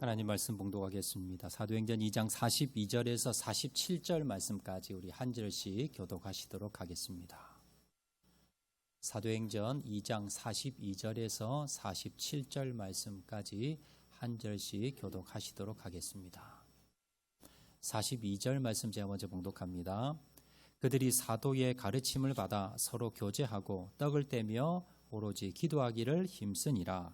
하나님 말씀 봉독하겠습니다. 사도행전 2장 42절에서 47절 말씀까지 우리 한 절씩 교독하시도록 하겠습니다. 사도행전 2장 42절에서 47절 말씀까지 한 절씩 교독하시도록 하겠습니다. 42절 말씀 제가 먼저 봉독합니다. 그들이 사도의 가르침을 받아 서로 교제하고 떡을 떼며 오로지 기도하기를 힘쓰니라.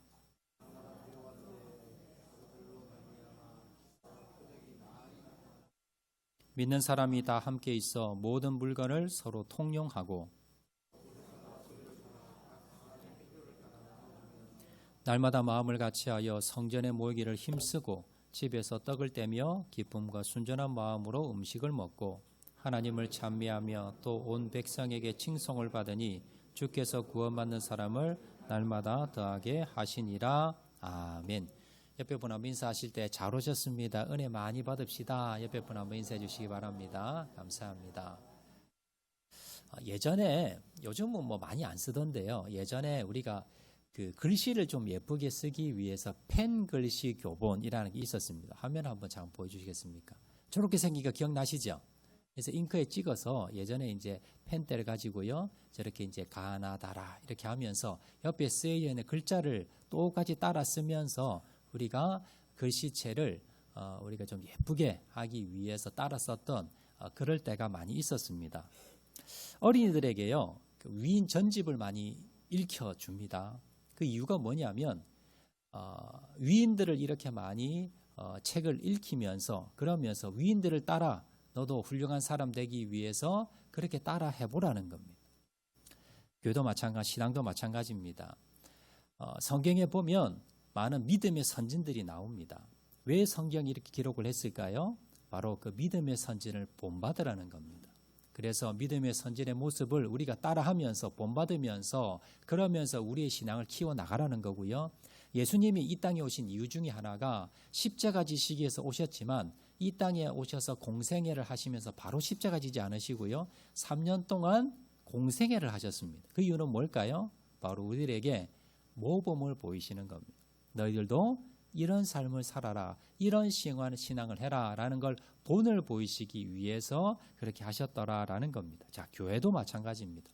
믿는 사람이 다 함께 있어 모든 물건을 서로 통용하고 날마다 마음을 같이하여 성전에 모이기를 힘쓰고 집에서 떡을 떼며 기쁨과 순전한 마음으로 음식을 먹고 하나님을 찬미하며 또 온 백성에게 칭송을 받으니 주께서 구원받는 사람을 날마다 더하게 하시니라. 아멘. 옆에 분 한번 인사하실 때 잘 오셨습니다. 은혜 많이 받읍시다. 옆에 분 한번 인사해 주시기 바랍니다. 감사합니다. 예전에, 요즘은 뭐 많이 안 쓰던데요. 예전에 우리가 그 글씨를 좀 예쁘게 쓰기 위해서 펜 글씨 교본이라는 게 있었습니다. 화면 한번 잠깐 보여주시겠습니까? 저렇게 생긴 거 기억나시죠? 그래서 잉크에 찍어서 예전에 이제 펜대를 가지고요. 저렇게 이제 가나다라 이렇게 하면서 옆에 쓰여 있는 글자를 똑같이 따라 쓰면서 우리가 글씨체를 우리가 좀 예쁘게 하기 위해서 따라 썼던 그럴 때가 많이 있었습니다. 어린이들에게요, 그 위인 전집을 많이 읽혀줍니다. 그 이유가 뭐냐면 위인들을 이렇게 많이 책을 읽히면서 그러면서 위인들을 따라 너도 훌륭한 사람 되기 위해서 그렇게 따라 해보라는 겁니다. 교회도 마찬가지, 신앙도 마찬가지입니다. 성경에 보면 많은 믿음의 선진들이 나옵니다. 왜 성경이 이렇게 기록을 했을까요? 바로 그 믿음의 선진을 본받으라는 겁니다. 그래서 믿음의 선진의 모습을 우리가 따라하면서 본받으면서 그러면서 우리의 신앙을 키워나가라는 거고요. 예수님이 이 땅에 오신 이유 중에 하나가 십자가 지시기에서 오셨지만 이 땅에 오셔서 공생애를 하시면서 바로 십자가 지지 않으시고요. 3년 동안 공생애를 하셨습니다. 그 이유는 뭘까요? 바로 우리에게 모범을 보이시는 겁니다. 너희들도 이런 삶을 살아라, 이런 신앙을 해라 라는 걸 본을 보이시기 위해서 그렇게 하셨더라라는 겁니다. 자, 교회도 마찬가지입니다.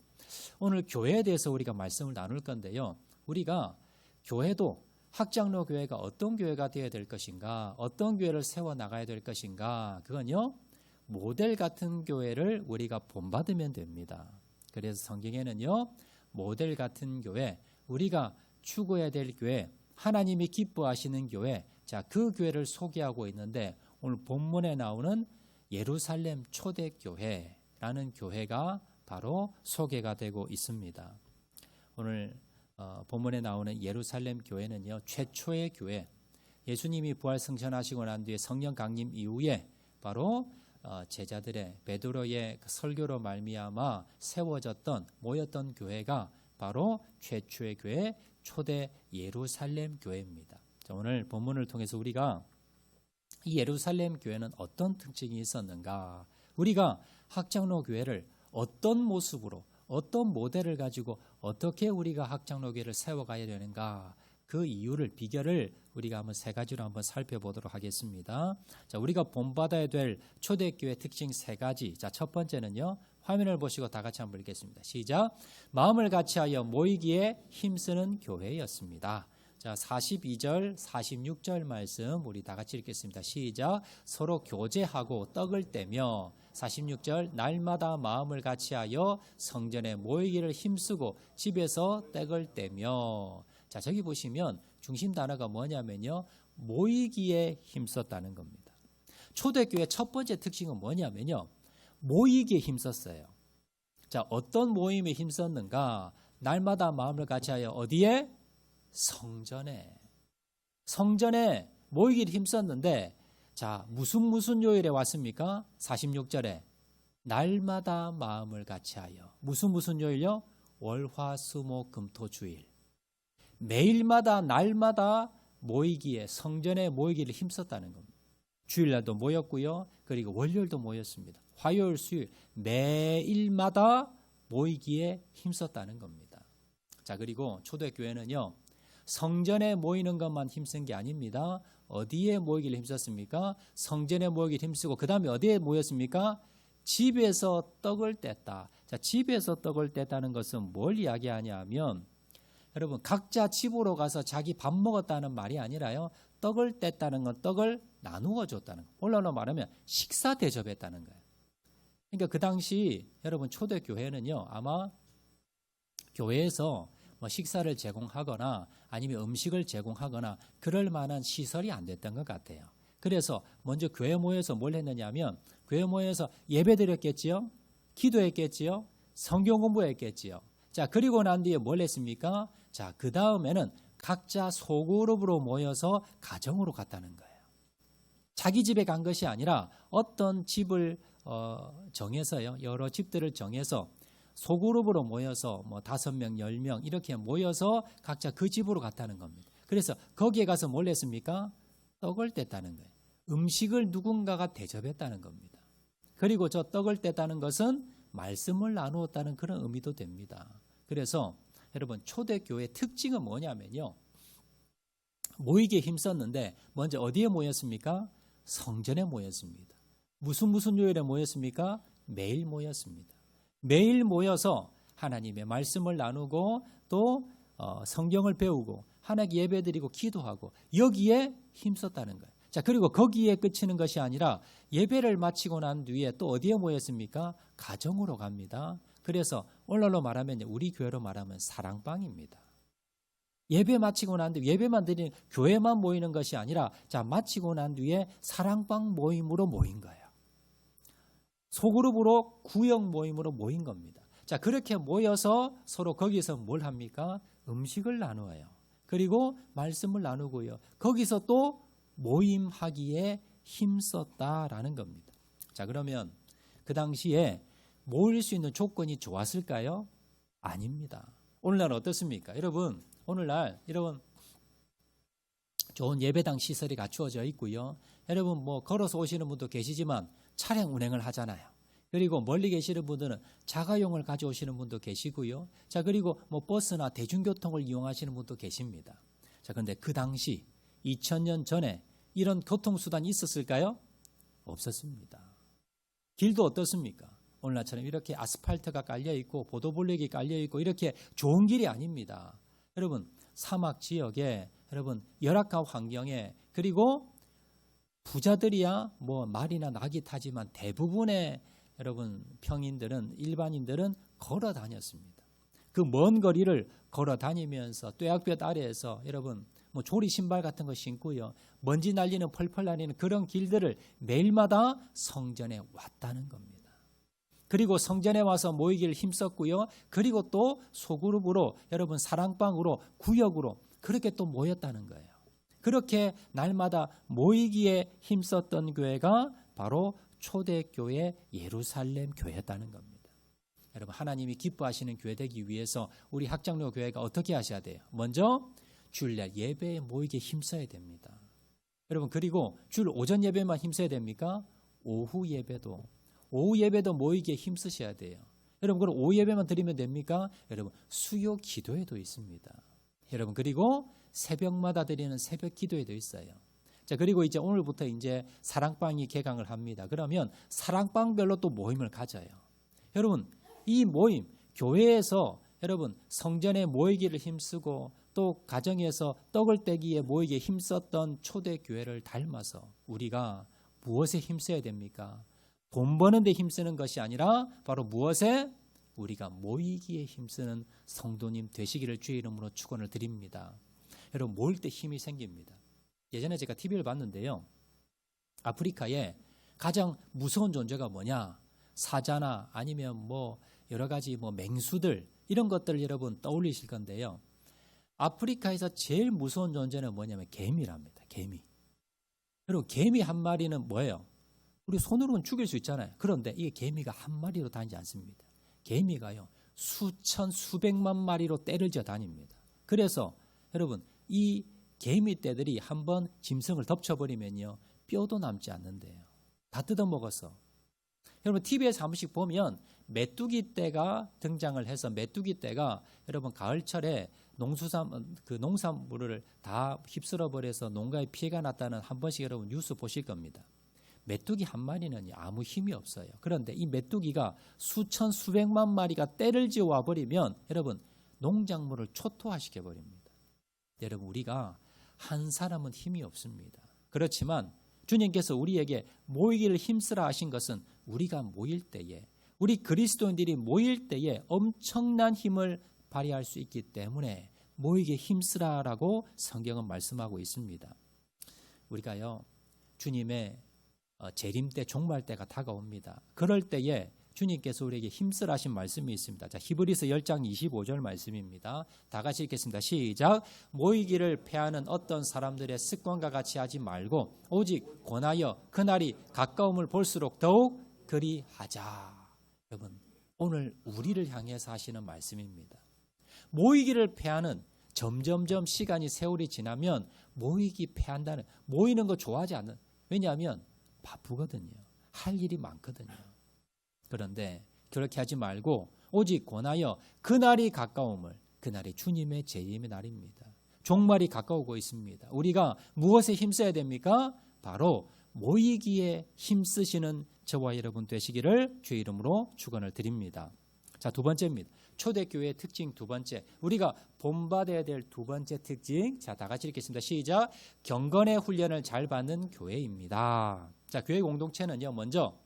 오늘 교회에 대해서 우리가 말씀을 나눌 건데요. 우리가 교회도 학장로 교회가 어떤 교회가 되어야 될 것인가, 어떤 교회를 세워나가야 될 것인가, 그건요, 모델 같은 교회를 우리가 본받으면 됩니다. 그래서 성경에는요, 모델 같은 교회, 우리가 추구해야 될 교회, 하나님이 기뻐하시는 교회, 자, 그 교회를 소개하고 있는데 오늘 본문에 나오는 예루살렘 초대교회라는 교회가 바로 소개가 되고 있습니다. 오늘 본문에 나오는 예루살렘 교회는요, 최초의 교회, 예수님이 부활승천하시고 난 뒤에 성령 강림 이후에 바로 제자들의 베드로의 설교로 말미암아 세워졌던 모였던 교회가 바로 최초의 교회, 초대 예루살렘 교회입니다. 자, 오늘 본문을 통해서 우리가 이 예루살렘 교회는 어떤 특징이 있었는가, 우리가 학장로 교회를 어떤 모습으로 어떤 모델을 가지고 어떻게 우리가 학장로 교회를 세워가야 되는가, 그 이유를, 비결을 우리가 한번 세 가지로 한번 살펴보도록 하겠습니다. 자, 우리가 본받아야 될 초대교회 특징 세 가지. 자, 첫 번째는요, 화면을 보시고 다 같이 한번 읽겠습니다. 시작. 마음을 같이하여 모이기에 힘쓰는 교회였습니다. 자, 42절, 46절 말씀 우리 다 같이 읽겠습니다. 시작. 서로 교제하고 떡을 떼며, 46절, 날마다 마음을 같이하여 성전에 모이기를 힘쓰고 집에서 떡을 떼며. 자, 저기 보시면 중심 단어가 뭐냐면요, 모이기에 힘썼다는 겁니다. 초대교회 첫 번째 특징은 뭐냐면요, 모이기에 힘썼어요. 자, 어떤 모임에 힘썼는가? 날마다 마음을 같이하여 어디에? 성전에 모이기를 힘썼는데, 자, 무슨 요일에 왔습니까? 46절에 날마다 마음을 같이하여. 무슨 요일요? 월화수목금토주일. 매일마다 날마다 모이기에, 성전에 모이기를 힘썼다는 겁니다. 주일날도 모였고요. 그리고 월요일도 모였습니다. 화요일, 수요일 매일마다 모이기에 힘썼다는 겁니다. 자, 그리고 초대교회는요, 성전에 모이는 것만 힘쓴 게 아닙니다. 어디에 모이기를 힘썼습니까? 성전에 모이기를 힘쓰고 그 다음에 어디에 모였습니까? 집에서 떡을 뗐다. 자, 집에서 떡을 뗐다는 것은 뭘 이야기하냐 하면 여러분 각자 집으로 가서 자기 밥 먹었다는 말이 아니라요. 떡을 뗐다는 건 떡을 나누어 줬다는 거. 오늘날로 말하면 식사 대접했다는 거예요. 그러니까 그 당시 여러분 초대교회는요. 아마 교회에서 뭐 식사를 제공하거나 아니면 음식을 제공하거나 그럴 만한 시설이 안 됐던 것 같아요. 그래서 먼저 교회 모여서 뭘 했느냐면 교회 모여서 예배 드렸겠지요. 기도했겠지요. 성경 공부했겠지요. 자, 그리고 난 뒤에 뭘 했습니까? 자, 그 다음에는 각자 소그룹으로 모여서 가정으로 갔다는 거예요. 자기 집에 간 것이 아니라 어떤 집을 정해서요. 여러 집들을 정해서 소그룹으로 모여서 뭐 5명, 10명 이렇게 모여서 각자 그 집으로 갔다는 겁니다. 그래서 거기에 가서 뭘 했습니까? 떡을 뗐다는 거예요. 음식을 누군가가 대접했다는 겁니다. 그리고 저 떡을 뗐다는 것은 말씀을 나누었다는 그런 의미도 됩니다. 그래서 여러분 초대교회의 특징은 뭐냐면요. 모이기에 힘썼는데 먼저 어디에 모였습니까? 성전에 모였습니다. 무슨 요일에 모였습니까? 매일 모였습니다. 매일 모여서 하나님의 말씀을 나누고 또 성경을 배우고 하나님께 예배드리고 기도하고 여기에 힘썼다는 거예요. 자, 그리고 거기에 그치는 것이 아니라 예배를 마치고 난 뒤에 또 어디에 모였습니까? 가정으로 갑니다. 그래서 오늘날로 말하면 우리 교회로 말하면 사랑방입니다. 예배 마치고 난 뒤에 예배만 드리는 교회만 모이는 것이 아니라 자, 마치고 난 뒤에 사랑방 모임으로 모인 거예요. 소그룹으로 구역 모임으로 모인 겁니다. 자, 그렇게 모여서 서로 거기서 뭘 합니까? 음식을 나누어요. 그리고 말씀을 나누고요. 거기서 또 모임하기에 힘썼다라는 겁니다. 자, 그러면 그 당시에 모일 수 있는 조건이 좋았을까요? 아닙니다. 오늘날 어떻습니까? 여러분, 오늘날 여러분 좋은 예배당 시설이 갖추어져 있고요. 여러분 뭐 걸어서 오시는 분도 계시지만 차량 운행을 하잖아요. 그리고 멀리 계시는 분들은 자가용을 가져오시는 분도 계시고요. 자, 그리고 뭐 버스나 대중교통을 이용하시는 분도 계십니다. 자, 그런데 그 당시 2000년 전에 이런 교통수단이 있었을까요? 없었습니다. 길도 어떻습니까? 오늘날처럼 이렇게 아스팔트가 깔려있고 보도블록이 깔려있고 이렇게 좋은 길이 아닙니다. 여러분 사막 지역에 여러분 열악한 환경에 그리고 부자들이야 뭐 말이나 낙이 타지만 대부분의 여러분 평인들은 일반인들은 걸어 다녔습니다. 그 먼 거리를 걸어 다니면서 뙤약볕 아래에서 여러분 뭐 조리 신발 같은 거 신고요. 먼지 날리는 펄펄 날리는 그런 길들을 매일마다 성전에 왔다는 겁니다. 그리고 성전에 와서 모이기를 힘썼고요. 그리고 또 소그룹으로 여러분 사랑방으로 구역으로 그렇게 또 모였다는 거예요. 그렇게 날마다 모이기에 힘썼던 교회가 바로 초대교회 예루살렘 교회였다는 겁니다. 여러분 하나님이 기뻐하시는 교회 되기 위해서 우리 학장로 교회가 어떻게 하셔야 돼요? 먼저 주일날 예배에 모이기에 힘써야 됩니다. 여러분 그리고 주일 오전 예배만 힘써야 됩니까? 오후 예배도 모이기에 힘쓰셔야 돼요. 여러분 그럼 오후 예배만 드리면 됩니까? 여러분 수요 기도회도 있습니다. 여러분 그리고 새벽마다 드리는 새벽 기도회도 있어요. 자, 그리고 이제 오늘부터 이제 사랑방이 개강을 합니다. 그러면 사랑방별로 또 모임을 가져요. 여러분 이 모임 교회에서 여러분 성전에 모이기를 힘쓰고 또 가정에서 떡을 떼기에 모이기에 힘썼던 초대교회를 닮아서 우리가 무엇에 힘써야 됩니까? 돈 버는 데 힘쓰는 것이 아니라 바로 무엇에? 우리가 모이기에 힘쓰는 성도님 되시기를 주의 이름으로 축원을 드립니다. 여러분 모일 때 힘이 생깁니다. 예전에 제가 TV를 봤는데요. 아프리카에 가장 무서운 존재가 뭐냐? 사자나 아니면 뭐 여러 가지 뭐 맹수들 이런 것들 여러분 떠올리실 건데요. 아프리카에서 제일 무서운 존재는 뭐냐면 개미랍니다. 개미. 여러분 개미 한 마리는 뭐예요? 우리 손으로는 죽일 수 있잖아요. 그런데 이게 개미가 한 마리로 다니지 않습니다. 개미가요 수천 수백만 마리로 떼를 져 다닙니다. 그래서 여러분 이 개미 떼들이 한번 짐승을 덮쳐버리면요 뼈도 남지 않는데요. 다 뜯어먹어서. 여러분 TV에서 한 번씩 보면 메뚜기 떼가 등장을 해서 메뚜기 떼가 여러분 가을철에 그 농산물을 다 휩쓸어 버려서 농가에 피해가 났다는 한 번씩 여러분 뉴스 보실 겁니다. 메뚜기 한 마리는 아무 힘이 없어요. 그런데 이 메뚜기가 수천 수백만 마리가 떼를 지어 버리면 여러분 농작물을 초토화시켜 버립니다. 여러분 우리가 한 사람은 힘이 없습니다. 그렇지만 주님께서 우리에게 모이기를 힘쓰라 하신 것은 우리가 모일 때에, 우리 그리스도인들이 모일 때에 엄청난 힘을 발휘할 수 있기 때문에 모이기에 힘쓰라라고 성경은 말씀하고 있습니다. 우리가요 주님의 재림 때, 종말 때가 다가옵니다. 그럴 때에 주님께서 우리에게 힘쓰라 하신 말씀이 있습니다. 자, 히브리서 10장 25절 말씀입니다. 다 같이 읽겠습니다. 시작. 모이기를 패하는 어떤 사람들의 습관과 같이 하지 말고 오직 권하여 그날이 가까움을 볼수록 더욱 그리하자. 여러분 오늘 우리를 향해서 하시는 말씀입니다. 모이기를 패하는, 점점점 시간이 세월이 지나면 모이기 패한다는, 모이는 거 좋아하지 않는, 왜냐하면 바쁘거든요. 할 일이 많거든요. 그런데 그렇게 하지 말고 오직 권하여 그날이 가까움을, 그날이 주님의 재림의 날입니다. 종말이 가까우고 있습니다. 우리가 무엇에 힘써야 됩니까? 바로 모이기에 힘쓰시는 저와 여러분 되시기를 주의 이름으로 축원을 드립니다. 자, 두 번째입니다. 초대교회의 특징 두 번째, 우리가 본받아야 될 두 번째 특징, 자, 다 같이 읽겠습니다. 시작. 경건의 훈련을 잘 받는 교회입니다. 자, 교회 공동체는요, 먼저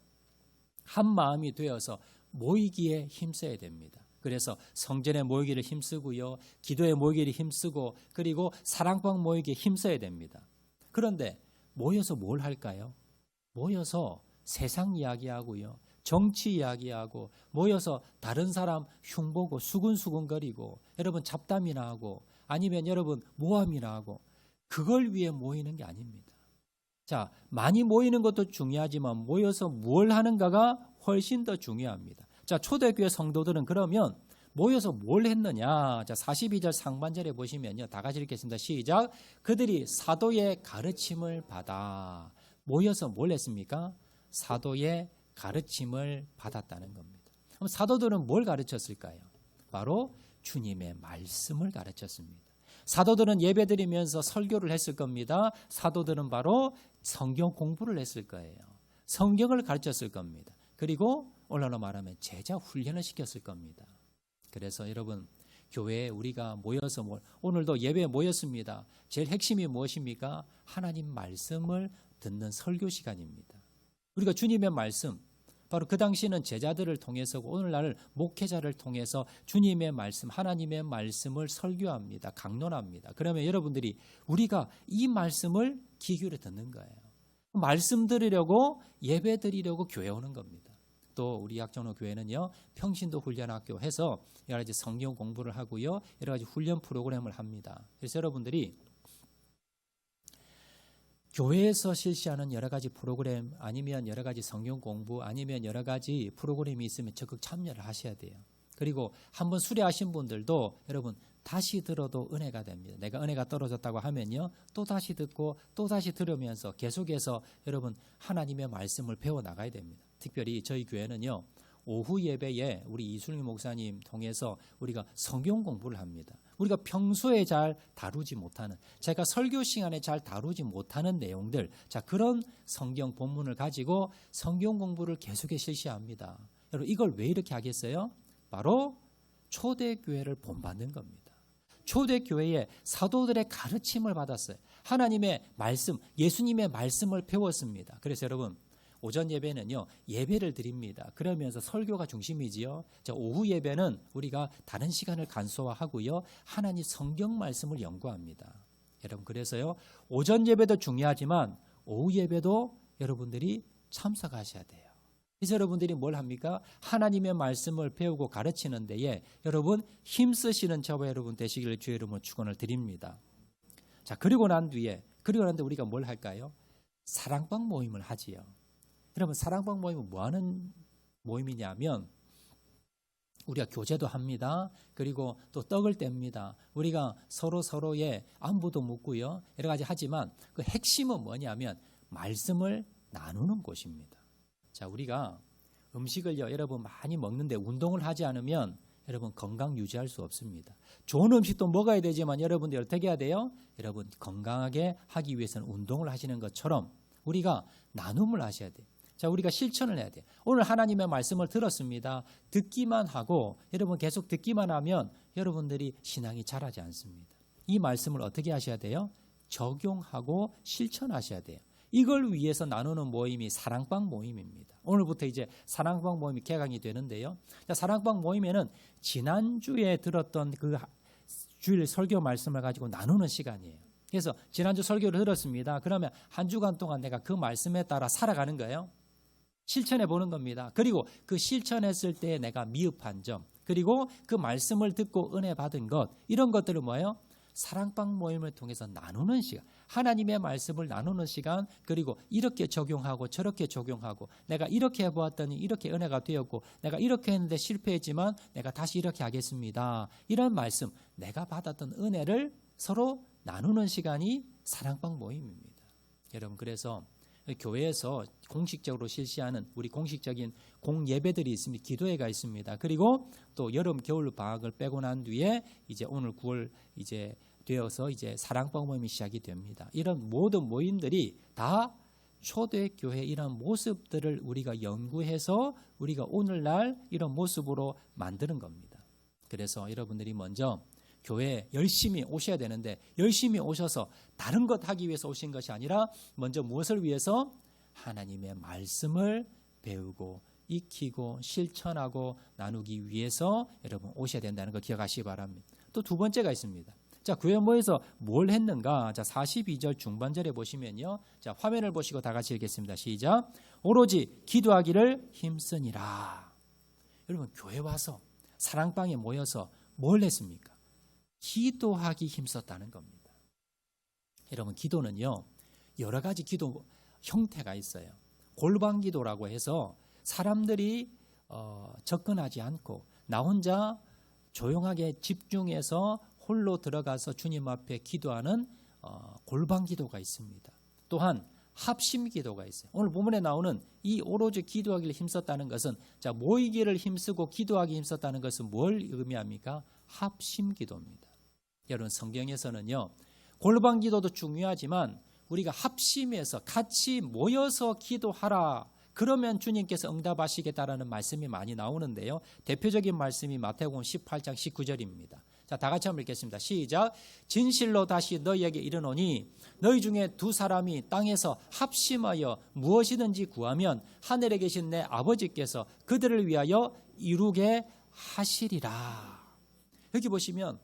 한 마음이 되어서 모이기에 힘써야 됩니다. 그래서 성전에 모이기를 힘쓰고요, 기도에 모이기를 힘쓰고, 그리고 사랑방 모이기에 힘써야 됩니다. 그런데 모여서 뭘 할까요? 모여서 세상 이야기하고요, 정치 이야기하고, 모여서 다른 사람 흉보고 수근수근거리고, 여러분 잡담이나 하고, 아니면 여러분 모함이나 하고, 그걸 위해 모이는 게 아닙니다. 자, 많이 모이는 것도 중요하지만 모여서 뭘 하는가가 훨씬 더 중요합니다. 자, 초대교회 성도들은 그러면 모여서 뭘 했느냐? 자, 42절 상반절에 보시면요, 다 같이 읽겠습니다. 시작. 그들이 사도의 가르침을 받아. 모여서 뭘 했습니까? 사도의 가르침을 받았다는 겁니다. 그럼 사도들은 뭘 가르쳤을까요? 바로 주님의 말씀을 가르쳤습니다. 사도들은 예배드리면서 설교를 했을 겁니다. 사도들은 바로 성경 공부를 했을 거예요. 성경을 가르쳤을 겁니다. 그리고 오늘로 말하면 제자 훈련을 시켰을 겁니다. 그래서 여러분 교회에 우리가 모여서 오늘도 예배에 모였습니다. 제일 핵심이 무엇입니까? 하나님 말씀을 듣는 설교 시간입니다. 우리가 주님의 말씀, 바로 그 당시는 제자들을 통해서고 오늘날 목회자를 통해서 주님의 말씀, 하나님의 말씀을 설교합니다. 강론합니다. 그러면 여러분들이 우리가 이 말씀을 귀 기울여 듣는 거예요. 말씀 들으려고, 예배 드리려고 교회 오는 겁니다. 또 우리 약정로 교회는요, 평신도 훈련학교 해서 여러 가지 성경 공부를 하고요, 여러 가지 훈련 프로그램을 합니다. 그래서 여러분들이 교회에서 실시하는 여러 가지 프로그램, 아니면 여러 가지 성경 공부, 아니면 여러 가지 프로그램이 있으면 적극 참여를 하셔야 돼요. 그리고 한번 수료하신 분들도 여러분 다시 들어도 은혜가 됩니다. 내가 은혜가 떨어졌다고 하면요, 또 다시 듣고 또 다시 들으면서 계속해서 여러분 하나님의 말씀을 배워나가야 됩니다. 특별히 저희 교회는요, 오후 예배에 우리 이순일 목사님 통해서 우리가 성경 공부를 합니다. 우리가 평소에 잘 다루지 못하는, 제가 설교 시간에 잘 다루지 못하는 내용들, 자, 그런 성경 본문을 가지고 성경 공부를 계속해 실시합니다. 여러분 이걸 왜 이렇게 하겠어요? 바로 초대교회를 본받는 겁니다. 초대교회에 사도들의 가르침을 받았어요. 하나님의 말씀, 예수님의 말씀을 배웠습니다. 그래서 여러분 오전 예배는요, 예배를 드립니다. 그러면서 설교가 중심이지요. 자, 오후 예배는 우리가 다른 시간을 간소화하고요, 하나님 성경 말씀을 연구합니다. 여러분 그래서요, 오전 예배도 중요하지만 오후 예배도 여러분들이 참석하셔야 돼요. 그래서 여러분들이 뭘 합니까? 하나님의 말씀을 배우고 가르치는 데에 여러분 힘쓰시는 저와 여러분 되시기를 주의 이름으로 축원을 드립니다. 자, 그리고 난 뒤에 우리가 뭘 할까요? 사랑방 모임을 하지요. 여러분 사랑방 모임은 뭐하는 모임이냐면 우리가 교제도 합니다. 그리고 또 떡을 뗍니다. 우리가 서로의 안부도 묻고요, 여러 가지 하지만 그 핵심은 뭐냐면 말씀을 나누는 곳입니다. 자, 우리가 음식을요, 여러분 많이 먹는데 운동을 하지 않으면 여러분 건강 유지할 수 없습니다. 좋은 음식도 먹어야 되지만 여러분들 어떻게 해야 돼요? 여러분 건강하게 하기 위해서는 운동을 하시는 것처럼 우리가 나눔을 하셔야 돼요. 자, 우리가 실천을 해야 돼요. 오늘 하나님의 말씀을 들었습니다. 듣기만 하고 여러분 계속 듣기만 하면 여러분들이 신앙이 자라지 않습니다. 이 말씀을 어떻게 하셔야 돼요? 적용하고 실천하셔야 돼요. 이걸 위해서 나누는 모임이 사랑방 모임입니다. 오늘부터 이제 사랑방 모임이 개강이 되는데요. 사랑방 모임에는 지난주에 들었던 그 주일 설교 말씀을 가지고 나누는 시간이에요. 그래서 지난주 설교를 들었습니다. 그러면 한 주간 동안 내가 그 말씀에 따라 살아가는 거예요. 실천해 보는 겁니다. 그리고 그 실천했을 때 내가 미흡한 점, 그리고 그 말씀을 듣고 은혜 받은 것, 이런 것들을 뭐예요? 사랑방 모임을 통해서 나누는 시간, 하나님의 말씀을 나누는 시간, 그리고 이렇게 적용하고 저렇게 적용하고 내가 이렇게 해보았더니 이렇게 은혜가 되었고 내가 이렇게 했는데 실패했지만 내가 다시 이렇게 하겠습니다. 이런 말씀, 내가 받았던 은혜를 서로 나누는 시간이 사랑방 모임입니다. 여러분, 그래서 교회에서 공식적으로 실시하는 우리 공식적인 공예배들이 있습니다. 기도회가 있습니다. 그리고 또 여름 겨울 방학을 빼고 난 뒤에 이제 오늘 9월 이제 되어서 이제 사랑방 모임이 시작이 됩니다. 이런 모든 모임들이 다 초대교회 이런 모습들을 우리가 연구해서 우리가 오늘날 이런 모습으로 만드는 겁니다. 그래서 여러분들이 먼저 교회에 열심히 오셔야 되는데 열심히 오셔서 다른 것 하기 위해서 오신 것이 아니라 먼저 무엇을 위해서? 하나님의 말씀을 배우고 익히고 실천하고 나누기 위해서 여러분 오셔야 된다는 거 기억하시기 바랍니다. 또 두 번째가 있습니다. 자, 교회 모여서 뭘 했는가? 자, 42절 중반절에 보시면요. 자, 화면을 보시고 다 같이 읽겠습니다. 시작. 오로지 기도하기를 힘쓰니라. 여러분, 교회 와서 사랑방에 모여서 뭘 했습니까? 기도하기 힘썼다는 겁니다. 여러분, 기도는요, 여러 가지 기도 형태가 있어요. 골방 기도라고 해서 사람들이 접근하지 않고 나 혼자 조용하게 집중해서 홀로 들어가서 주님 앞에 기도하는 골방 기도가 있습니다. 또한 합심 기도가 있어요. 오늘 본문에 나오는 이 오로지 기도하기를 힘썼다는 것은, 자, 모이기를 힘쓰고 기도하기 힘썼다는 것은 뭘 의미합니까? 합심 기도입니다. 여러분, 성경에서는요, 골방 기도도 중요하지만 우리가 합심해서 같이 모여서 기도하라, 그러면 주님께서 응답하시겠다라는 말씀이 많이 나오는데요. 대표적인 말씀이 마태복음 18장 19절입니다. 자, 다 같이 한번 읽겠습니다. 시작. 진실로 다시 너희에게 이르노니 너희 중에 두 사람이 땅에서 합심하여 무엇이든지 구하면 하늘에 계신 내 아버지께서 그들을 위하여 이루게 하시리라. 여기 보시면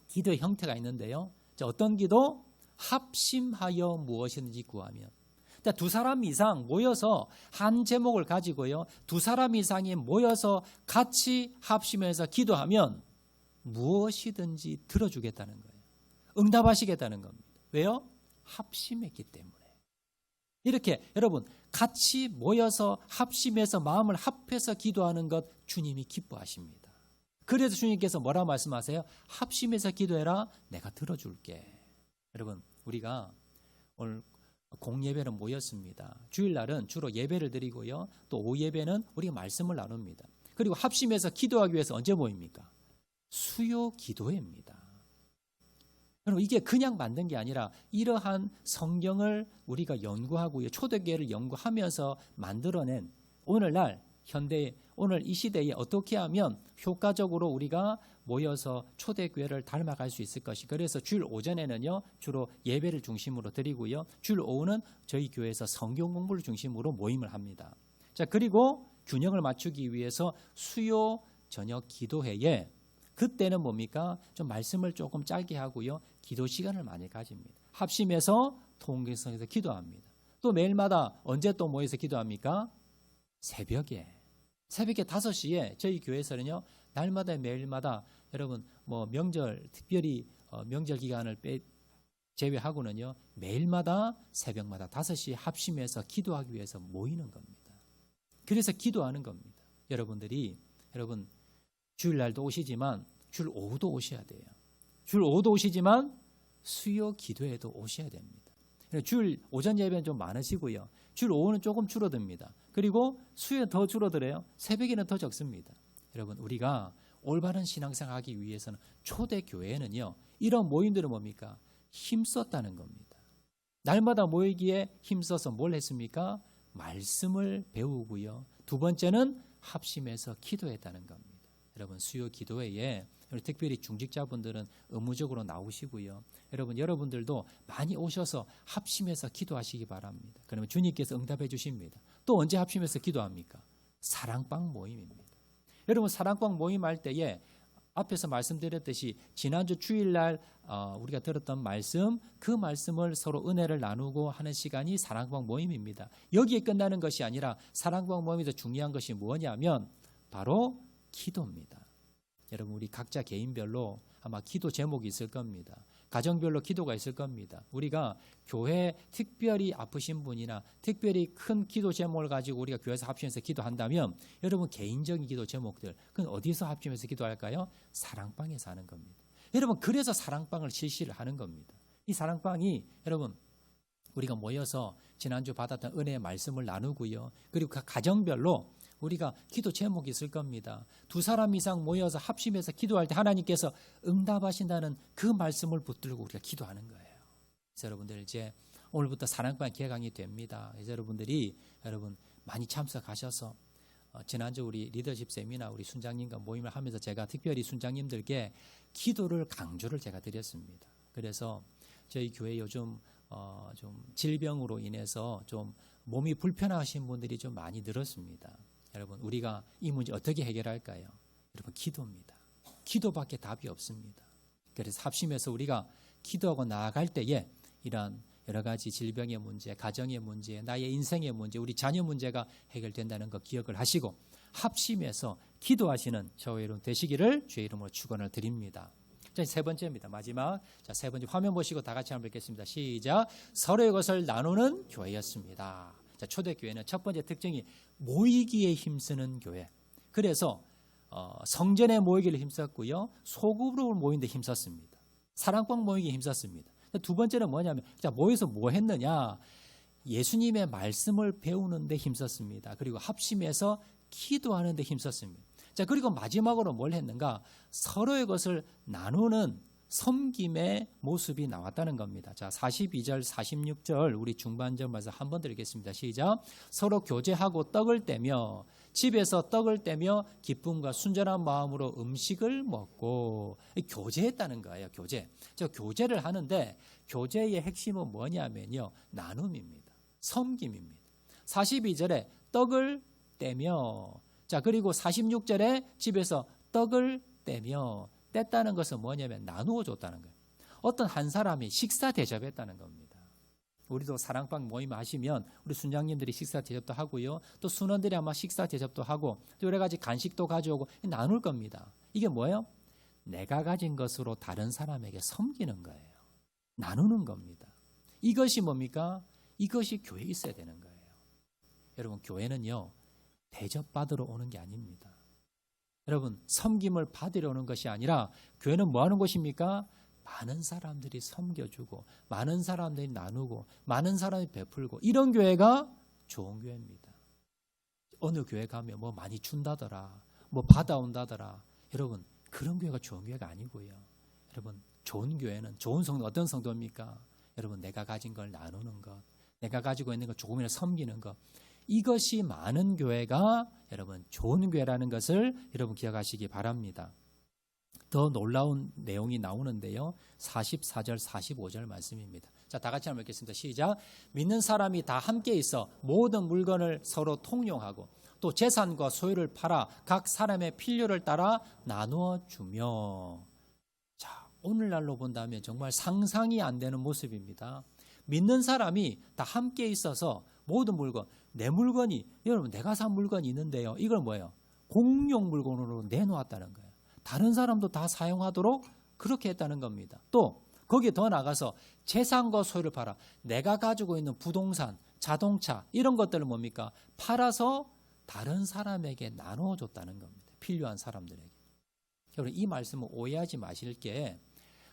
기도의 형태가 있는데요. 자, 어떤 기도? 합심하여 무엇이든지 구하면. 두 사람 이상 모여서 한 제목을 가지고요, 두 사람 이상이 모여서 같이 합심해서 기도하면 무엇이든지 들어주겠다는 거예요. 응답하시겠다는 겁니다. 왜요? 합심했기 때문에. 이렇게 여러분 같이 모여서 합심해서 마음을 합해서 기도하는 것 주님이 기뻐하십니다. 그래서 주님께서 뭐라 말씀하세요? 합심해서 기도해라, 내가 들어줄게. 여러분, 우리가 오늘 공예배는 모였습니다. 주일날은 주로 예배를 드리고요, 또 오후 예배는 우리가 말씀을 나눕니다. 그리고 합심해서 기도하기 위해서 언제 모입니까? 수요 기도회입니다. 여러분, 이게 그냥 만든 게 아니라 이러한 성경을 우리가 연구하고요, 초대교회를 연구하면서 만들어낸 오늘날 현대, 오늘 이 시대에 어떻게 하면 효과적으로 우리가 모여서 초대교회를 닮아갈 수 있을 것이. 그래서 주일 오전에는요, 주로 예배를 중심으로 드리고요, 주일 오후는 저희 교회에서 성경 공부를 중심으로 모임을 합니다. 자, 그리고 균형을 맞추기 위해서 수요 저녁 기도회에 그때는 뭡니까? 좀 말씀을 조금 짧게 하고요, 기도 시간을 많이 가집니다. 합심해서 통성에서 기도합니다. 또 매일마다 언제 또 모여서 기도합니까? 새벽에 5시에 저희 교회에서는요, 날마다 매일마다 여러분 뭐 명절 특별히 명절 기간을 제외하고는요, 매일마다 새벽마다 5시에 합심해서 기도하기 위해서 모이는 겁니다. 그래서 기도하는 겁니다. 여러분 주일날도 오시지만 주일 오후도 오셔야 돼요. 주일 오후도 오시지만 수요 기도에도 오셔야 됩니다. 주일 오전 예배는 좀 많으시고요, 주일 오후는 조금 줄어듭니다. 그리고 수요는 더 줄어들어요. 새벽에는 더 적습니다. 여러분 우리가 올바른 신앙생활 하기 위해서는 초대 교회는요. 이런 모임들은 뭡니까? 힘썼다는 겁니다. 날마다 모이기에 힘써서 뭘 했습니까? 말씀을 배우고요. 두 번째는 합심해서 기도했다는 겁니다. 여러분 수요 기도회에 특별히 중직자분들은 의무적으로 나오시고요. 여러분들도 많이 오셔서 합심해서 기도하시기 바랍니다. 그러면 주님께서 응답해 주십니다. 또 언제 합심해서 기도합니까? 사랑방 모임입니다. 여러분 사랑방 모임할 때에 앞에서 말씀드렸듯이 지난주 주일날 우리가 들었던 말씀, 그 말씀을 서로 은혜를 나누고 하는 시간이 사랑방 모임입니다. 여기에 끝나는 것이 아니라 사랑방 모임에서 중요한 것이 뭐냐면 바로 기도입니다. 여러분 우리 각자 개인별로 아마 기도 제목이 있을 겁니다. 가정별로 기도가 있을 겁니다. 우리가 교회 특별히 아프신 분이나 특별히 큰 기도 제목을 가지고 우리가 교회에서 합심해서 기도한다면 여러분 개인적인 기도 제목들 그건 어디서 합심해서 기도할까요? 사랑방에서 하는 겁니다. 여러분 그래서 사랑방을 실시를 하는 겁니다. 이 사랑방이 여러분 우리가 모여서 지난주 받았던 은혜의 말씀을 나누고요. 그리고 각 가정별로 우리가 기도 제목이 있을 겁니다. 2사람 이상 모여서 합심해서 기도할 때 하나님께서 응답하신다는 그 말씀을 붙들고 우리가 기도하는 거예요. 그래서 여러분들 이제 오늘부터 사랑방 개강이 됩니다. 그래서 여러분들이 많이 참석하셔서 지난주 우리 리더십 세미나 우리 순장님과 모임을 하면서 제가 특별히 순장님들께 기도를 강조를 제가 드렸습니다. 그래서 저희 교회 요즘 좀 질병으로 인해서 좀 몸이 불편하신 분들이 좀 많이 늘었습니다. 여러분 우리가 이 문제 어떻게 해결할까요? 여러분 기도입니다. 기도밖에 답이 없습니다. 그래서 합심해서 우리가 기도하고 나아갈 때에 이런 여러 가지 질병의 문제, 가정의 문제, 나의 인생의 문제, 우리 자녀 문제가 해결된다는 거 기억을 하시고 합심해서 기도하시는 저와 여러분 되시기를 주의 이름으로 축원을 드립니다. 자, 세 번째입니다. 마지막. 자, 세 번째 화면 보시고 다 같이 한번 읽겠습니다. 시작. 서로의 것을 나누는 교회였습니다. 자, 초대교회는 첫 번째 특징이 모이기에 힘쓰는 교회. 그래서 성전에 모이기를 힘썼고요. 소그룹으로 모이는데 힘썼습니다. 사랑방 모이기에 힘썼습니다. 두 번째는 뭐냐면 자, 모여서 뭐 했느냐. 예수님의 말씀을 배우는 데 힘썼습니다. 그리고 합심해서 기도하는 데 힘썼습니다. 자, 그리고 마지막으로 뭘 했는가? 서로의 것을 나누는 섬김의 모습이 나왔다는 겁니다. 자, 42절, 46절 우리 중반절에서 한번 드리겠습니다. 시작. 서로 교제하고 떡을 떼며 집에서 떡을 떼며 기쁨과 순전한 마음으로 음식을 먹고 교제했다는 거예요. 교제. 저 교제를 하는데 교제의 핵심은 뭐냐면요. 나눔입니다. 섬김입니다. 42절에 떡을 떼며 자, 그리고 46절에 집에서 떡을 떼며 뗐다는 것은 뭐냐면 나누어 줬다는 거예요. 어떤 한 사람이 식사 대접했다는 겁니다. 우리도 사랑방 모임 하시면 우리 순장님들이 식사 대접도 하고요. 또 순원들이 아마 식사 대접도 하고 또 여러 가지 간식도 가져오고 나눌 겁니다. 이게 뭐예요? 내가 가진 것으로 다른 사람에게 섬기는 거예요. 나누는 겁니다. 이것이 뭡니까? 이것이 교회에 있어야 되는 거예요. 여러분 교회는요. 대접받으러 오는 게 아닙니다. 여러분 섬김을 받으러 오는 것이 아니라 교회는 뭐 하는 곳입니까? 많은 사람들이 섬겨주고 많은 사람들이 나누고 많은 사람이 베풀고 이런 교회가 좋은 교회입니다. 어느 교회 가면 뭐 많이 준다더라 뭐 받아온다더라 여러분 그런 교회가 좋은 교회가 아니고요. 여러분 좋은 교회는 좋은 성도 어떤 성도입니까? 여러분 내가 가진 걸 나누는 것 내가 가지고 있는 걸 조금이라도 섬기는 것 이것이 많은 교회가 여러분 좋은 교회라는 것을 여러분 기억하시기 바랍니다. 더 놀라운 내용이 나오는데요. 44절 45절 말씀입니다. 자, 다 같이 한번 읽겠습니다. 시작. 믿는 사람이 다 함께 있어 모든 물건을 서로 통용하고 또 재산과 소유를 팔아 각 사람의 필요를 따라 나누어 주며 자, 오늘날로 본다면 정말 상상이 안 되는 모습입니다. 믿는 사람이 다 함께 있어서 모든 물건 내 물건이 여러분 내가 산 물건이 있는데요. 이걸 뭐예요? 공용 물건으로 내놓았다는 거예요. 다른 사람도 다 사용하도록 그렇게 했다는 겁니다. 또 거기에 더 나가서 재산과 소유를 팔아 내가 가지고 있는 부동산, 자동차 이런 것들을 뭡니까? 팔아서 다른 사람에게 나누어 줬다는 겁니다. 필요한 사람들에게. 여러분 이 말씀을 오해하지 마실 게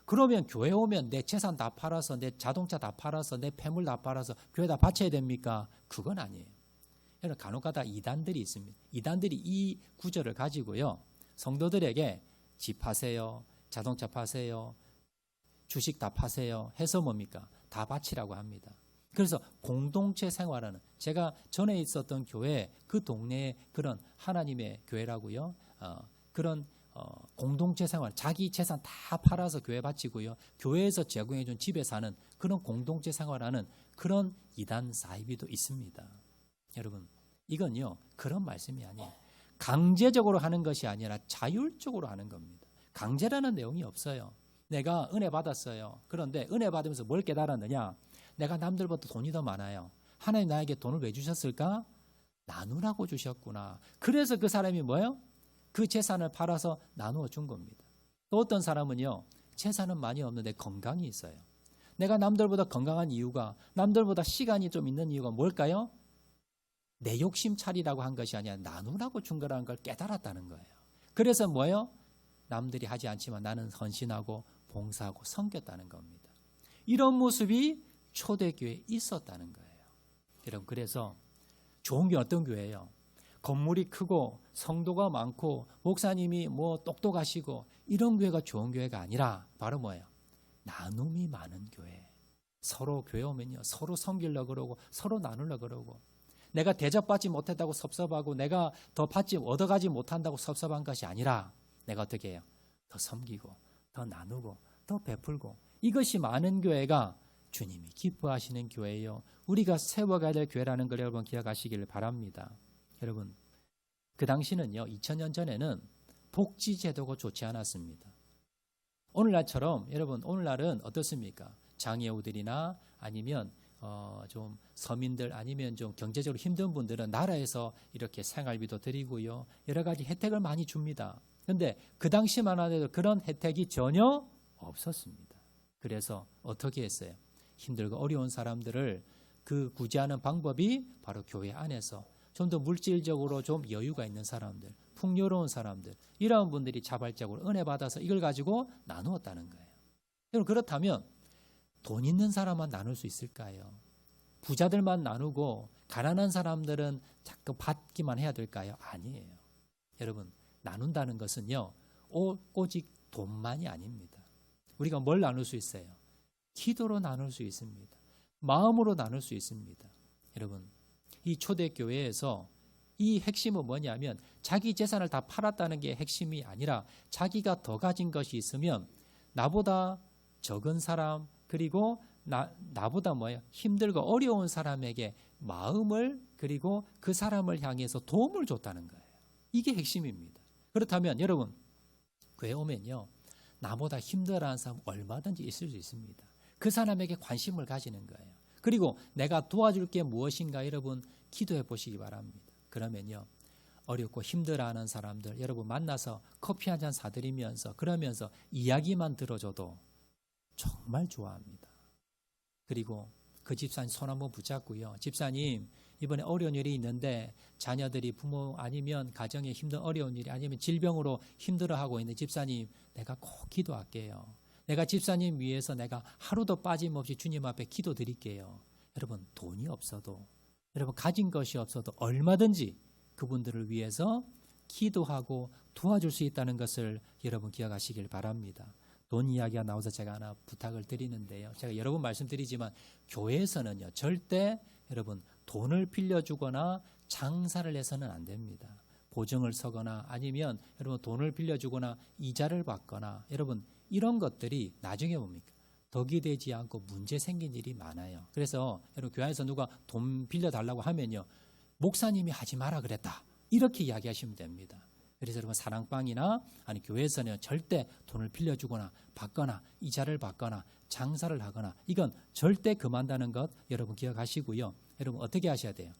그러면 교회 오면 내 재산 다 팔아서 내 자동차 다 팔아서 내 폐물 다 팔아서 교회 다 바쳐야 됩니까? 그건 아니에요. 여러분 간혹가다 이단들이 있습니다. 이단들이 이 구절을 가지고요. 성도들에게 집 파세요, 자동차 파세요, 주식 다 파세요 해서 뭡니까? 다 바치라고 합니다. 그래서 공동체 생활하는, 제가 전에 있었던 교회, 그 동네에 그런 하나님의 교회라고요. 그런 공동체 생활, 자기 재산 다 팔아서 교회 바치고요. 교회에서 제공해준 집에 사는 그런 공동체 생활하는 그런 이단 사이비도 있습니다. 여러분, 이건요, 그런 말씀이 아니에요. 강제적으로 하는 것이 아니라 자율적으로 하는 겁니다. 강제라는 내용이 없어요. 내가 은혜 받았어요. 그런데 은혜 받으면서 뭘 깨달았느냐? 내가 남들보다 돈이 더 많아요. 하나님 나에게 돈을 왜 주셨을까? 나누라고 주셨구나. 그래서 그 사람이 뭐예요? 그 재산을 팔아서 나누어 준 겁니다. 또 어떤 사람은요, 재산은 많이 없는데 건강이 있어요. 내가 남들보다 건강한 이유가, 남들보다 시간이 좀 있는 이유가 뭘까요? 내 욕심 차리라고 한 것이 아니라 나누라고 준 거라는 걸 깨달았다는 거예요. 그래서 뭐예요? 남들이 하지 않지만 나는 헌신하고 봉사하고 섬겼다는 겁니다. 이런 모습이 초대교회에 있었다는 거예요. 여러분, 그래서 좋은 게 어떤 교회예요? 건물이 크고 성도가 많고 목사님이 뭐 똑똑하시고 이런 교회가 좋은 교회가 아니라 바로 뭐예요? 나눔이 많은 교회. 서로 교회 오면요, 서로 섬기려고 그러고 서로 나누려고 그러고, 내가 대접받지 못했다고 섭섭하고 내가 더 얻어가지 못한다고 섭섭한 것이 아니라 내가 어떻게 해요? 더 섬기고 더 나누고 더 베풀고, 이것이 많은 교회가 주님이 기뻐하시는 교회예요. 우리가 세워가야 될 교회라는 걸 여러분 기억하시기를 바랍니다. 여러분, 그 당시는요, 2000년 전에는 복지제도가 좋지 않았습니다. 오늘날처럼, 여러분, 오늘날은 어떻습니까? 장애우들이나 아니면 좀 서민들, 아니면 좀 경제적으로 힘든 분들은 나라에서 이렇게 생활비도 드리고요, 여러 가지 혜택을 많이 줍니다. 그런데 그 당시만 하더라도 그런 혜택이 전혀 없었습니다. 그래서 어떻게 했어요? 힘들고 어려운 사람들을 그 구제하는 방법이 바로 교회 안에서 좀 더 물질적으로 좀 여유가 있는 사람들, 풍요로운 사람들, 이런 분들이 자발적으로 은혜 받아서 이걸 가지고 나누었다는 거예요. 여러분, 그렇다면 돈 있는 사람만 나눌 수 있을까요? 부자들만 나누고 가난한 사람들은 자꾸 받기만 해야 될까요? 아니에요. 여러분, 나눈다는 것은요, 오직 돈만이 아닙니다. 우리가 뭘 나눌 수 있어요? 기도로 나눌 수 있습니다. 마음으로 나눌 수 있습니다. 여러분, 이 초대교회에서 이 핵심은 뭐냐면 자기 재산을 다 팔았다는 게 핵심이 아니라 자기가 더 가진 것이 있으면 나보다 적은 사람, 그리고 나보다 힘들고 어려운 사람에게 마음을, 그리고 그 사람을 향해서 도움을 줬다는 거예요. 이게 핵심입니다. 그렇다면 여러분, 교회 오면요, 나보다 힘들어하는 사람 얼마든지 있을 수 있습니다. 그 사람에게 관심을 가지는 거예요. 그리고 내가 도와줄 게 무엇인가 여러분 기도해 보시기 바랍니다. 그러면요, 어렵고 힘들어하는 사람들 여러분 만나서 커피 한 잔 사드리면서, 그러면서 이야기만 들어줘도 정말 좋아합니다. 그리고 그 집사님 손 한번 붙잡고요, 집사님 이번에 어려운 일이 있는데 자녀들이 부모 아니면 가정에 힘든 어려운 일이, 아니면 질병으로 힘들어하고 있는 집사님, 내가 꼭 기도할게요. 내가 집사님 위해서 내가 하루도 빠짐없이 주님 앞에 기도드릴게요. 여러분, 돈이 없어도, 여러분 가진 것이 없어도 얼마든지 그분들을 위해서 기도하고 도와줄 수 있다는 것을 여러분 기억하시길 바랍니다. 돈 이야기가 나와서 제가 하나 부탁을 드리는데요, 제가 여러 번 말씀드리지만 교회에서는요, 절대 여러분 돈을 빌려주거나 장사를 해서는 안 됩니다. 보증을 서거나 아니면 여러분 돈을 빌려주거나 이자를 받거나, 여러분 이런 것들이 나중에 뭡니까? 덕이 되지 않고 문제 생긴 일이 많아요. 그래서 여러분 교회에서 누가 돈 빌려달라고 하면요, 목사님이 하지 마라 그랬다, 이렇게 이야기하시면 됩니다. 그래서 여러분 사랑방이나 아니 교회에서는 절대 돈을 빌려주거나 받거나 이자를 받거나 장사를 하거나 이건 절대 금한다는 것 여러분 기억하시고요. 여러분 어떻게 하셔야 돼요?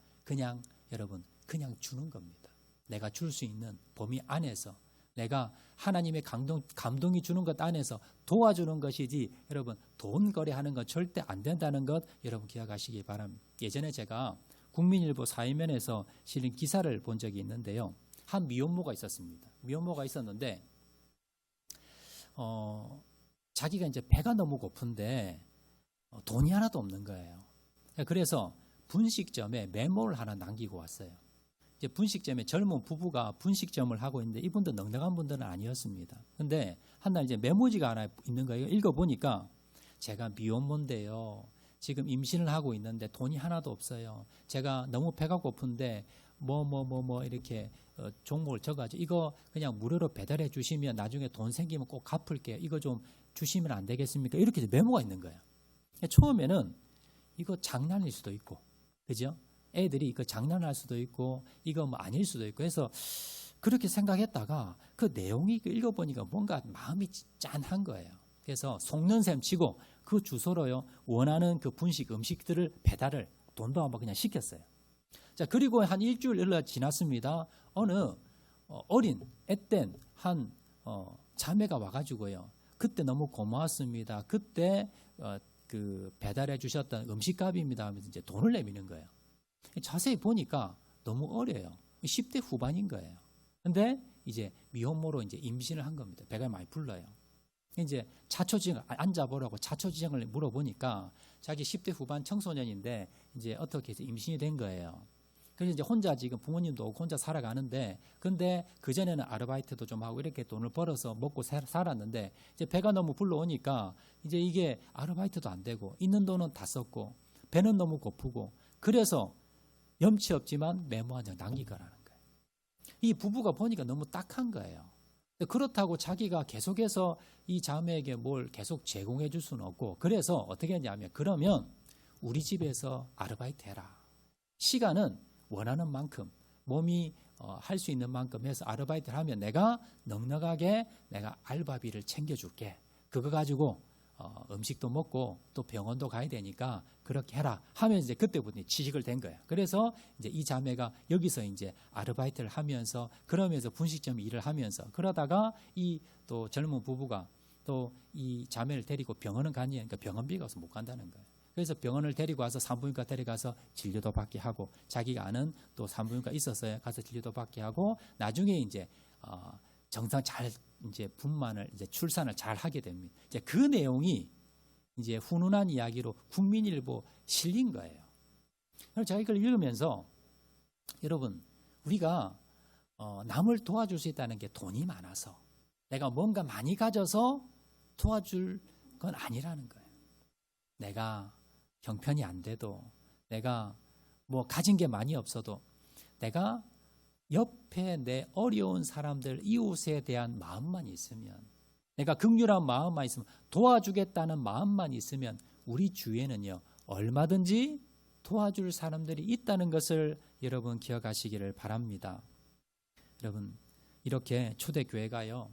여러분 그냥 주는 겁니다. 내가 줄 수 있는 범위 안에서, 내가 하나님의 감동이 주는 것 안에서 도와주는 것이지, 여러분 돈 거래하는 건 절대 안 된다는 것 여러분 기억하시기 바랍니다. 예전에 제가 국민일보 사회면에서 실린 기사를 본 적이 있는데요, 한 미혼모가 있었습니다. 미혼모가 있었는데 자기가 이제 배가 너무 고픈데 돈이 하나도 없는 거예요. 그래서 분식점에 메모를 하나 남기고 왔어요. 이제 분식점에 젊은 부부가 분식점을 하고 있는데 이분도 넉넉한 분들은 아니었습니다. 근데 한 날 이제 메모지가 하나 있는 거예요. 읽어보니까 제가 미혼모인데요. 지금 임신을 하고 있는데 돈이 하나도 없어요. 제가 너무 배가 고픈데 이렇게 종목을 적어가지고 이거 그냥 무료로 배달해 주시면 나중에 돈 생기면 꼭 갚을게요. 이거 좀 주시면 안 되겠습니까? 이렇게 메모가 있는 거예요. 처음에는 이거 장난일 수도 있고, 그죠? 애들이 이거 장난할 수도 있고, 이거 뭐 아닐 수도 있고 해서 그렇게 생각했다가 그 내용이 읽어보니까 뭔가 마음이 짠한 거예요. 그래서 속는 셈 치고 그 주소로요, 원하는 그 분식 음식들을 배달을 돈도 한번 그냥 시켰어요. 자, 그리고 한 일주일 지났습니다. 어느 어린 앳된 한 자매가 와가지고요. 그때 너무 고마웠습니다. 그때 그 배달해 주셨던 음식값입니다 하면서 이제 돈을 내미는 거예요. 자세히 보니까 너무 어려요. 10대 후반인 거예요. 근데 이제 미혼모로 이제 임신을 한 겁니다. 배가 많이 불러요. 이제 자초지정 앉아보라고 자초지정을 물어보니까 자기 10대 후반 청소년인데 이제 어떻게 해서 임신이 된 거예요. 그래서 이제 혼자 지금 부모님도 오고 혼자 살아가는데, 근데 그전에는 아르바이트도 좀 하고 이렇게 돈을 벌어서 먹고 살았는데 이제 배가 너무 불러오니까 이제 이게 아르바이트도 안 되고 있는 돈은 다 썼고 배는 너무 고프고 그래서 염치 없지만 메모 한 장 남기거라는 거예요. 이 부부가 보니까 너무 딱한 거예요. 그렇다고 자기가 계속해서 이 자매에게 뭘 계속 제공해 줄 수는 없고, 그래서 어떻게 했냐면 그러면 우리 집에서 아르바이트 해라. 시간은 원하는 만큼 몸이 할 수 있는 만큼 해서 아르바이트를 하면 내가 넉넉하게 내가 알바비를 챙겨줄게. 그거 가지고 음식도 먹고 또 병원도 가야 되니까 그렇게 해라 하면 이제 그때부터 취직을 된 거예요. 그래서 이제 이 자매가 여기서 이제 아르바이트를 하면서 그러면서 분식점 일을 하면서 그러다가 이 또 젊은 부부가 또 이 자매를 데리고 병원은 가니까 병원비가 없어서 못 간다는 거예요. 그래서 병원을 데리고 와서 산부인과 데려가서 진료도 받게 하고 자기가 아는 또 산부인과 있었어요. 가서 진료도 받게 하고 나중에 이제 정상 잘 이제 분만을 이제 출산을 잘 하게 됩니다. 이제 그 내용이 이제 훈훈한 이야기로 국민일보 실린 거예요. 그래서 제가 이걸 읽으면서 여러분 우리가 남을 도와줄 수 있다는 게 돈이 많아서 내가 뭔가 많이 가져서 도와줄 건 아니라는 거예요. 내가 형편이 안 돼도 내가 뭐 가진 게 많이 없어도 내가 옆에 내 어려운 사람들 이웃에 대한 마음만 있으면 내가 긍휼한 마음만 있으면 도와주겠다는 마음만 있으면 우리 주위에는요 얼마든지 도와줄 사람들이 있다는 것을 여러분 기억하시기를 바랍니다. 여러분 이렇게 초대교회가요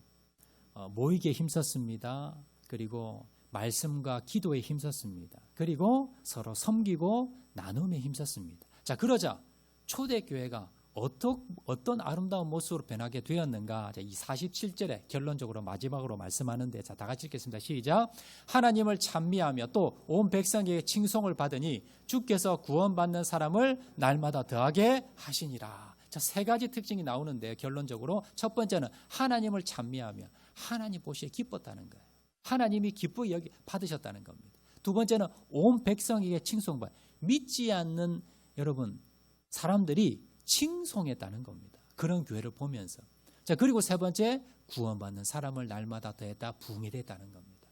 모이기에 힘썼습니다. 그리고 말씀과 기도에 힘썼습니다. 그리고 서로 섬기고 나눔에 힘썼습니다. 자, 그러자 초대교회가 어떤 아름다운 모습으로 변하게 되었는가? 자, 이 47절에 결론적으로 마지막으로 말씀하는데, 자, 다 같이 읽겠습니다. 시작. 하나님을 찬미하며 또 온 백성에게 칭송을 받으니 주께서 구원받는 사람을 날마다 더하게 하시니라. 자, 세 가지 특징이 나오는데 결론적으로 첫 번째는 하나님을 찬미하며 하나님 보시기에 기뻤다는 거예요. 하나님이 기쁘게 여기 받으셨다는 겁니다. 두 번째는 온 백성에게 칭송받. 믿지 않는 여러분 사람들이 칭송했다는 겁니다. 그런 교회를 보면서. 자, 그리고 세 번째 구원받는 사람을 날마다 더했다 부흥이 됐다는 겁니다.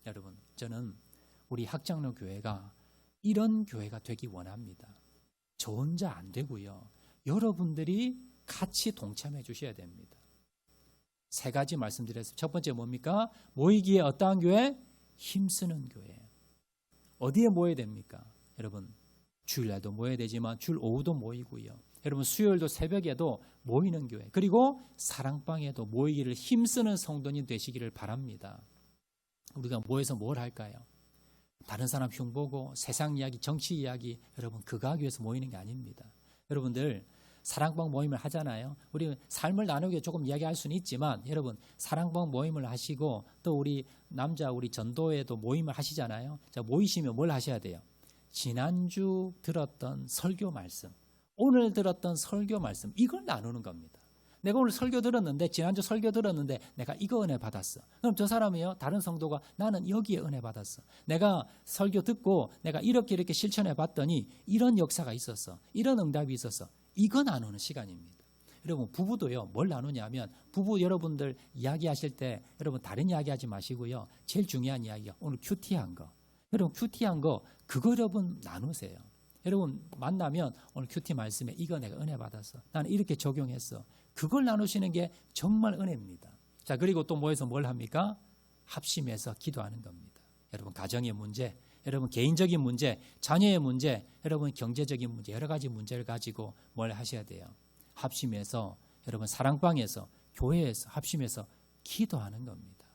여러분 저는 우리 학장로 교회가 이런 교회가 되기 원합니다. 저 혼자 안 되고요. 여러분들이 같이 동참해 주셔야 됩니다. 세 가지 말씀드렸습니다. 첫 번째 뭡니까? 모이기에 어떠한 교회? 힘쓰는 교회. 어디에 모여야 됩니까? 여러분 주일날도 모여야 되지만 주일 오후도 모이고요. 여러분 수요일도 새벽에도 모이는 교회. 그리고 사랑방에도 모이기를 힘쓰는 성도님 되시기를 바랍니다. 우리가 모여서 뭘 할까요? 다른 사람 흉보고 세상 이야기, 정치 이야기 여러분 그거 하기 위해서 모이는 게 아닙니다. 여러분들 사랑방 모임을 하잖아요. 우리 삶을 나누기 조금 이야기할 수는 있지만 여러분 사랑방 모임을 하시고 또 우리 남자 우리 전도회도 모임을 하시잖아요. 자, 모이시면 뭘 하셔야 돼요? 지난주 들었던 설교 말씀, 오늘 들었던 설교 말씀 이걸 나누는 겁니다. 내가 오늘 설교 들었는데 지난주 설교 들었는데 내가 이거 은혜 받았어. 그럼 저 사람이요 다른 성도가 나는 여기에 은혜 받았어. 내가 설교 듣고 내가 이렇게 실천해 봤더니 이런 역사가 있었어. 이런 응답이 있었어. 이거 나누는 시간입니다. 여러분 부부도요, 뭘 나누냐면 부부 여러분들 이야기하실 때 여러분 다른 이야기하지 마시고요. 제일 중요한 이야기가 오늘 큐티한 거. 여러분 큐티한 거 그거 여러분 나누세요. 여러분 만나면 오늘 큐티 말씀에 이거 내가 은혜 받았어. 나는 이렇게 적용했어. 그걸 나누시는 게 정말 은혜입니다. 자, 그리고 또 모여서 뭘 합니까? 합심해서 기도하는 겁니다. 여러분 가정의 문제, 여러분 개인적인 문제, 자녀의 문제, 여러분 경제적인 문제, 여러 가지 문제를 가지고 뭘 하셔야 돼요? 합심해서 여러분 사랑방에서 교회에서 합심해서 기도하는 겁니다.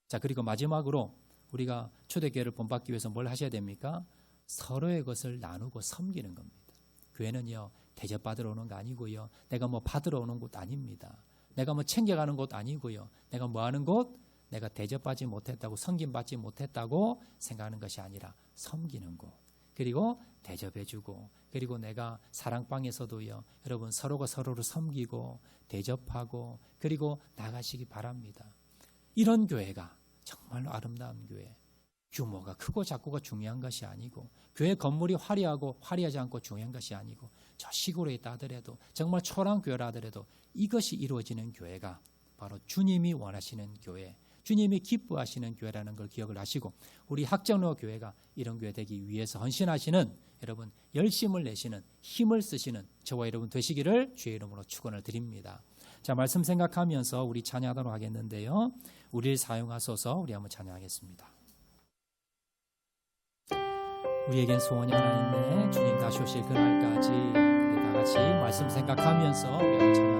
자, 그리고 마지막으로 우리가 초대교회를 본받기 위해서 뭘 하셔야 됩니까? 서로의 것을 나누고 섬기는 겁니다. 교회는요, 대접받으러 오는 거 아니고요. 내가 뭐 받으러 오는 곳 아닙니다. 내가 뭐 챙겨가는 곳 아니고요. 내가 뭐 하는 곳? 내가 대접받지 못했다고, 섬김받지 못했다고 생각하는 것이 아니라 섬기는 곳. 그리고 대접해주고, 그리고 내가 사랑방에서도요, 여러분 서로가 서로를 섬기고 대접하고 그리고 나가시기 바랍니다. 이런 교회가 정말로 아름다운 교회. 규모가 크고 작고가 중요한 것이 아니고, 교회 건물이 화려하고 화려하지 않고 중요한 것이 아니고, 저 시골에 있다 하더라도 정말 초라한 교회라 하더라도 이것이 이루어지는 교회가 바로 주님이 원하시는 교회, 주님이 기뻐하시는 교회라는 걸 기억을 하시고, 우리 학정로 교회가 이런 교회 되기 위해서 헌신하시는 여러분, 열심을 내시는, 힘을 쓰시는 저와 여러분 되시기를 주의 이름으로 축원을 드립니다. 자, 말씀 생각하면서 우리 찬양하도록 하겠는데요, 우리를 사용하소서. 우리 한번 찬양하겠습니다. 우리에겐 소원이 하나 있네. 주님 다시 오실 그날까지 우리 다 같이 말씀 생각하면서 우리 한번 찬양